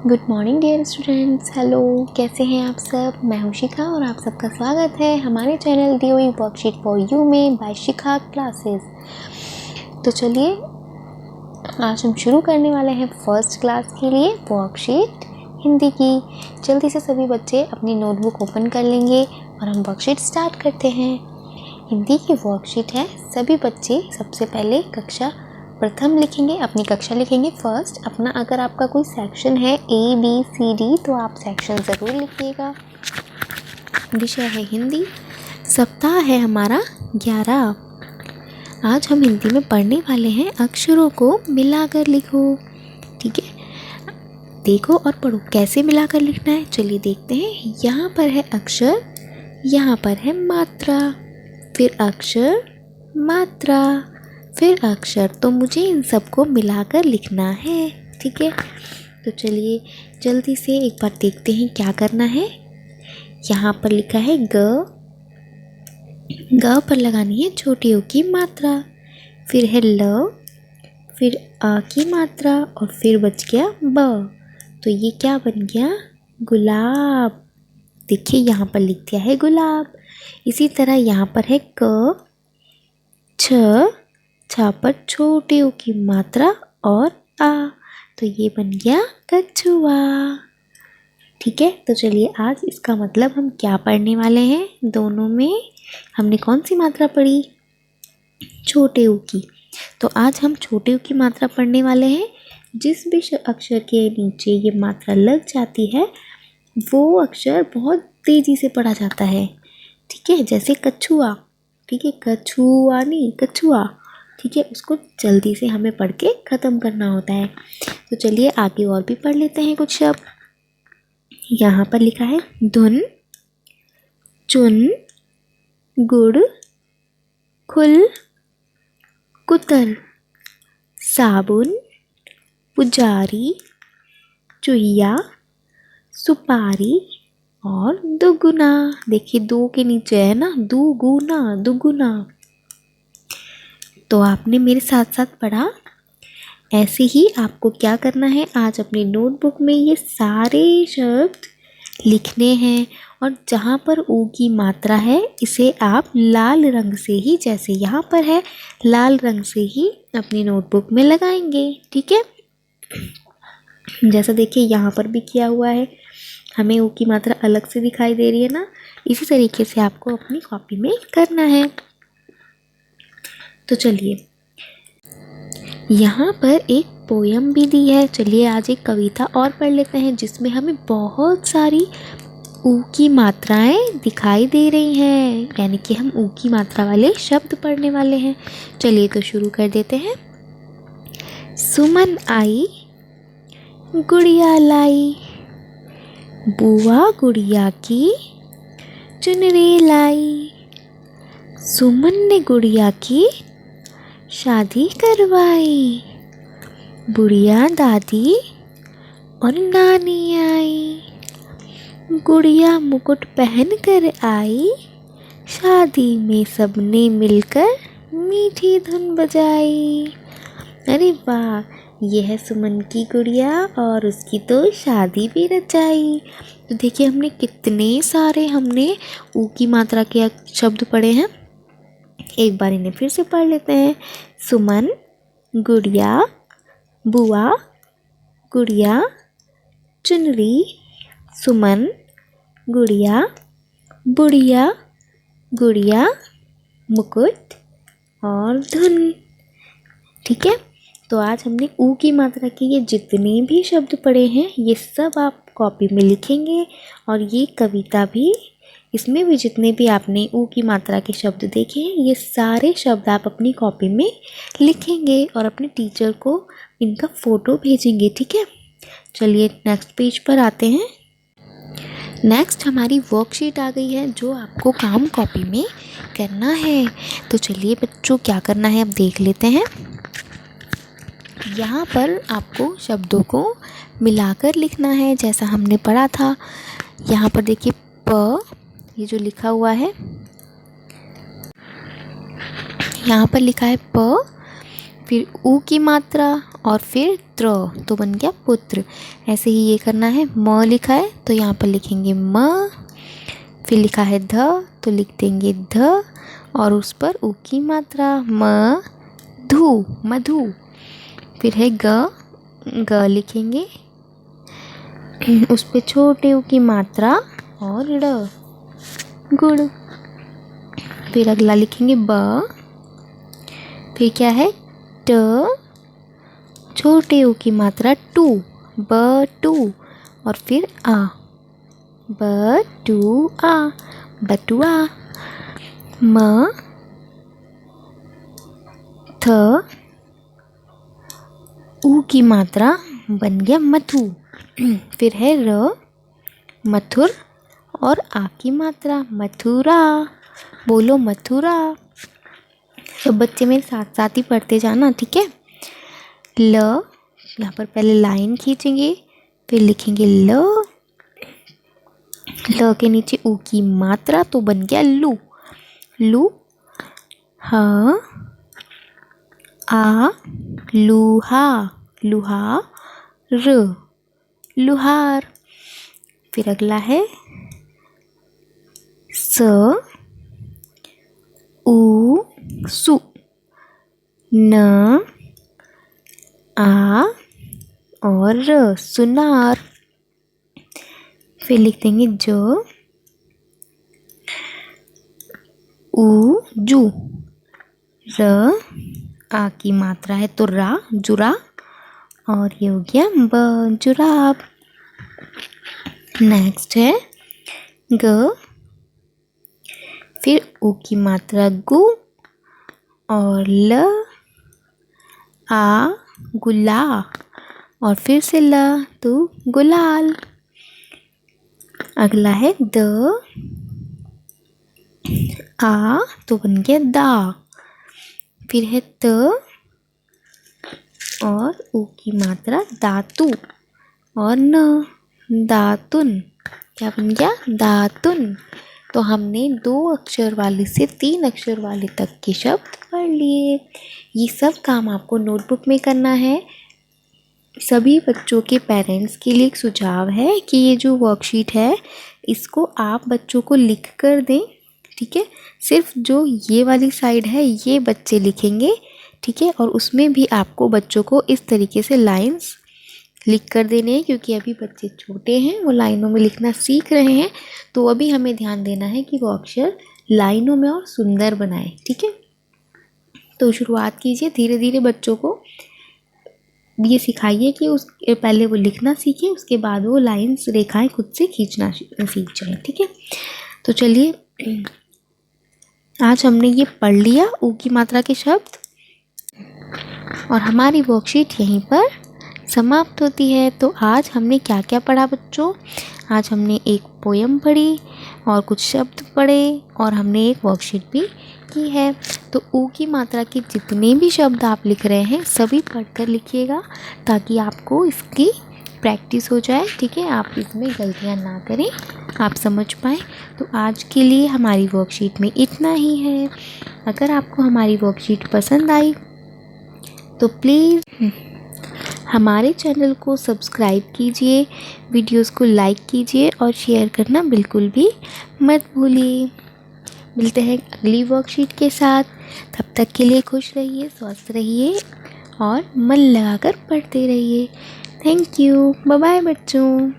Good morning dear students. Hello, कैसे हैं आप सब। मैं हूं शिखा और आप सबका स्वागत है हमारे channel DOE worksheet for you में बाय शिखा क्लासेस। तो चलिए आज हम शुरू करने वाले हैं फर्स्ट क्लास के लिए वर्कशीट हिंदी की। जल्दी से सभी बच्चे अपनी नोटबुक ओपन कर लेंगे और हम वर्कशीट स्टार्ट करते हैं। हिंदी की वर्कशीट है। सभी बच्चे सबसे पहले कक्षा प्रथम लिखेंगे, अपनी कक्षा लिखेंगे फर्स्ट अपना। अगर आपका कोई सेक्शन है ABCD तो आप सेक्शन ज़रूर लिखिएगा। विषय है हिंदी, सप्ताह है हमारा 11। आज हम हिंदी में पढ़ने वाले हैं अक्षरों को मिलाकर लिखो। ठीक है, देखो और पढ़ो कैसे मिलाकर लिखना है। चलिए देखते हैं। यहाँ पर है अक्षर, यहाँ पर है मात्रा, फिर अक्षर, मात्रा, फिर अक्षर। तो मुझे इन सबको मिलाकर लिखना है। ठीक है, तो चलिए जल्दी से एक बार देखते हैं क्या करना है। यहाँ पर लिखा है ग पर लगानी है छोटी ओ की मात्रा, फिर है ल, फिर आ की मात्रा और फिर बच गया ब। तो ये क्या बन गया? गुलाब। देखिए यहाँ पर लिख दिया है गुलाब। इसी तरह यहाँ पर है क, छ पर छोटे ओ की मात्रा और आ, तो ये बन गया कछुआ। ठीक है, तो चलिए आज इसका मतलब हम क्या पढ़ने वाले हैं। दोनों में हमने कौन सी मात्रा पढ़ी? छोटे ऊ की। तो आज हम छोटे ऊ की मात्रा पढ़ने वाले हैं। जिस भी अक्षर के नीचे ये मात्रा लग जाती है वो अक्षर बहुत तेज़ी से पढ़ा जाता है। ठीक है, जैसे कछुआ। ठीक है, कछुआ नहीं कछुआ। ठीक है, उसको जल्दी से हमें पढ़ के ख़त्म करना होता है। तो चलिए आगे और भी पढ़ लेते हैं कुछ शब्द। यहाँ पर लिखा है धुन, चुन, गुड़, खुल, कुतर, साबुन, पुजारी, चुहिया, सुपारी और दुगुना। देखिए दो के नीचे है ना, दुगुना दुगुना। तो आपने मेरे साथ साथ पढ़ा। ऐसे ही आपको क्या करना है, आज अपनी नोटबुक में ये सारे शब्द लिखने हैं और जहाँ पर ऊ की मात्रा है इसे आप लाल रंग से ही, जैसे यहाँ पर है, लाल रंग से ही अपनी नोटबुक में लगाएंगे। ठीक है, जैसा देखिए यहाँ पर भी किया हुआ है। हमें ऊ की मात्रा अलग से दिखाई दे रही है ना, इसी तरीके से आपको अपनी कॉपी में करना है। तो चलिए यहाँ पर एक पोयम भी दी है। चलिए आज एक कविता और पढ़ लेते हैं जिसमें हमें बहुत सारी ऊ की मात्राएं दिखाई दे रही हैं, यानी कि हम ऊ की मात्रा वाले शब्द पढ़ने वाले हैं। चलिए तो शुरू कर देते हैं। सुमन आई, गुड़िया लाई, बुआ गुड़िया की चुनरी लाई। सुमन ने गुड़िया की शादी करवाई, बुढ़िया दादी और नानी आई। गुड़िया मुकुट पहन कर आई, शादी में सबने मिलकर मीठी धुन बजाई। अरे वाह, यह है सुमन की गुड़िया और उसकी तो शादी भी रचाई। तो देखिए हमने कितने सारे ऊ की मात्रा के शब्द पढ़े हैं। एक बार इन्हें फिर से पढ़ लेते हैं। सुमन, गुड़िया, बुआ, गुड़िया, चुनरी, सुमन, गुड़िया, बुढ़िया, गुड़िया, मुकुट और धुन। ठीक है, तो आज हमने ऊ की मात्रा के ये जितने भी शब्द पढ़े हैं ये सब आप कॉपी में लिखेंगे और ये कविता भी, इसमें भी जितने भी आपने ऊ की मात्रा के शब्द देखे हैं ये सारे शब्द आप अपनी कॉपी में लिखेंगे और अपने टीचर को इनका फ़ोटो भेजेंगे। ठीक है, चलिए नेक्स्ट पेज पर आते हैं। नेक्स्ट हमारी वर्कशीट आ गई है जो आपको काम कॉपी में करना है। तो चलिए बच्चों क्या करना है अब देख लेते हैं। यहाँ पर आपको शब्दों को मिलाकर लिखना है जैसा हमने पढ़ा था। यहाँ पर देखिए प, ये जो लिखा हुआ है, यहाँ पर लिखा है प, फिर ऊ की मात्रा और फिर त्र, तो बन गया पुत्र। ऐसे ही ये करना है। म लिखा है तो यहाँ पर लिखेंगे म, फिर लिखा है ध तो लिख देंगे ध, और उस पर उ की मात्रा म धु, मधु। फिर है ग, ग लिखेंगे, उस पे छोटे उ की मात्रा और ड़, गुड़। फिर अगला लिखेंगे ब, फिर क्या है ट, छोटे उ की मात्रा टू, ब टू, और फिर आ, ब टू आ, बटुआ। म, थ, उ की मात्रा बन गया मथु। फिर है र, मथुर, और आ की मात्रा मथुरा। बोलो मथुरा। सब बच्चे मेरे साथ साथ ही पढ़ते जाना, ठीक है। ल, यहाँ पर पहले लाइन खींचेंगे, फिर लिखेंगे ल, ल के नीचे उ की मात्रा तो बन गया लू, लू। ह, आ, लूहा, लुहार, लुहार। फिर अगला है स, उ, सु, न, आ और र, सुनार। फिर लिख देंगे ज, उ, जू, र, आ की मात्रा है तो रा, जुरा, और ये हो गया ब, जुराब। नेक्स्ट है ग, फिर उ की मात्रा गु, और ल, आ, गुला, और फिर से ल तो गुलाल। अगला है द, आ तो बन गया दा। फिर है त, और उ की मात्रा दातु, और न, दातुन। क्या बन गया दातुन। तो हमने 2 अक्षर वाले से 3 अक्षर वाले तक के शब्द पढ़ लिए। ये सब काम आपको नोटबुक में करना है। सभी बच्चों के पेरेंट्स के लिए एक सुझाव है कि ये जो वर्कशीट है इसको आप बच्चों को लिख कर दें, ठीक है। सिर्फ जो ये वाली साइड है ये बच्चे लिखेंगे, ठीक है। और उसमें भी आपको बच्चों को इस तरीके से लाइंस लिख कर देने हैं, क्योंकि अभी बच्चे छोटे हैं, वो लाइनों में लिखना सीख रहे हैं। तो अभी हमें ध्यान देना है कि वो अक्षर लाइनों में और सुंदर बनाए, ठीक है। तो शुरुआत कीजिए धीरे धीरे, बच्चों को ये सिखाइए कि उस पहले वो लिखना सीखे, उसके बाद वो लाइंस रेखाएं खुद से खींचना सीख जाए, ठीक है। तो चलिए आज हमने ये पढ़ लिया उ की मात्रा के शब्द, और हमारी वर्कशीट यहीं पर समाप्त होती है। तो आज हमने क्या क्या पढ़ा बच्चों? आज हमने एक पोयम पढ़ी और कुछ शब्द पढ़े, और हमने एक वर्कशीट भी की है। तो उ की मात्रा के जितने भी शब्द आप लिख रहे हैं सभी पढ़कर लिखिएगा, ताकि आपको इसकी प्रैक्टिस हो जाए, ठीक है। आप इसमें गलतियां ना करें, आप समझ पाएँ। तो आज के लिए हमारी वर्कशीट में इतना ही है। अगर आपको हमारी वर्कशीट पसंद आई तो प्लीज़ हमारे चैनल को सब्सक्राइब कीजिए, वीडियोस को लाइक कीजिए और शेयर करना बिल्कुल भी मत भूलिए। मिलते हैं अगली वर्कशीट के साथ। तब तक के लिए खुश रहिए, स्वस्थ रहिए और मन लगाकर पढ़ते रहिए। Thank you. बाय बाय बच्चों।